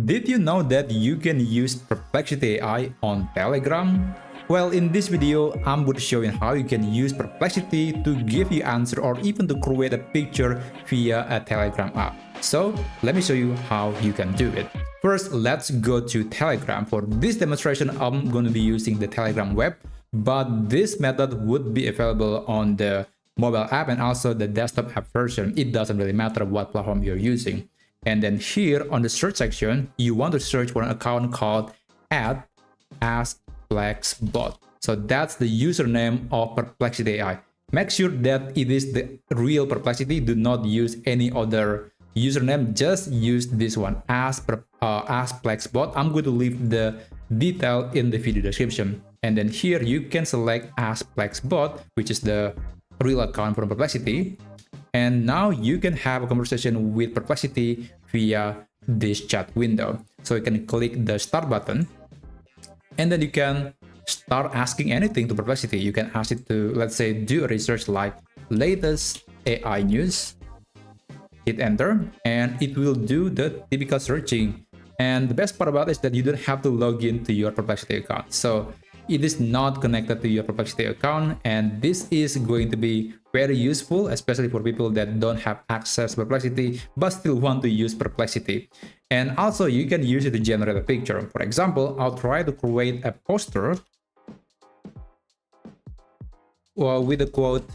Did you know that you can use Perplexity AI on Telegram? Well, in this video, I'm going to show you how you can use Perplexity to give you answer or even to create a picture via a Telegram app. So let me show you how you can do it. First, let's go to Telegram. For this demonstration, I'm going to be using the Telegram web, but this method would be available on the mobile app and also the desktop app version. It doesn't really matter what platform you're using. And then here on the search section, you want to search for an account called @AsapGuide. So that's the username of Perplexity AI. Make sure that it is the real Perplexity. Do not use any other username. Just use this one, @AsapGuide. I'm going to leave the detail in the video description. And then here you can select AsapGuide, which is the real account from Perplexity. And now you can have a conversation with Perplexity via this chat window. So you can click the start button and then you can start asking anything to Perplexity. You can ask it to, let's say, do a research like latest AI news. Hit enter and it will do the typical searching. And the best part about it is that you don't have to log into your Perplexity account. So it is not connected to your Perplexity account, and this is going to be very useful, especially for people that don't have access to Perplexity but still want to use Perplexity. And also you can use it to generate a picture. For example, I'll try to create a poster with a quote.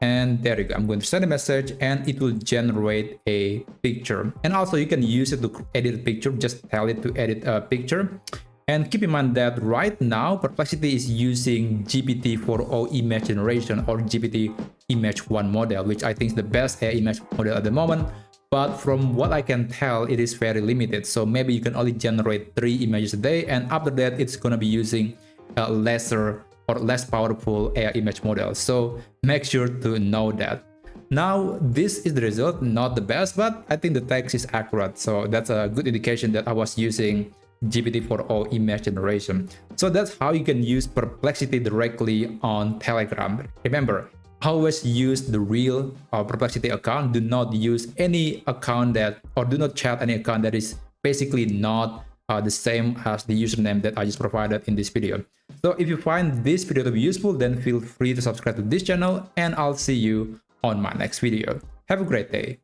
And there you go. I'm going to send a message and it will generate a picture. And also you can use it to edit a picture. Just tell it to edit a picture. And keep in mind that right now Perplexity is using GPT-4o image generation or GPT image 1 model, which I think is the best AI image model at the moment. But from what I can tell, it is very limited. So maybe you can only generate 3 images a day. And after that, it's going to be using a lesser or less powerful AI image model. So make sure to know that. Now, this is the result, not the best, but I think the text is accurate. So that's a good indication that I was using GPT-4o image generation. So that's how you can use Perplexity directly on Telegram. Remember, always use the real Perplexity account. Do not use any account that, or do not chat any account that is basically not the same as the username that I just provided in this video. So if you find this video to be useful, then feel free to subscribe to this channel and I'll see you on my next video. Have a great day.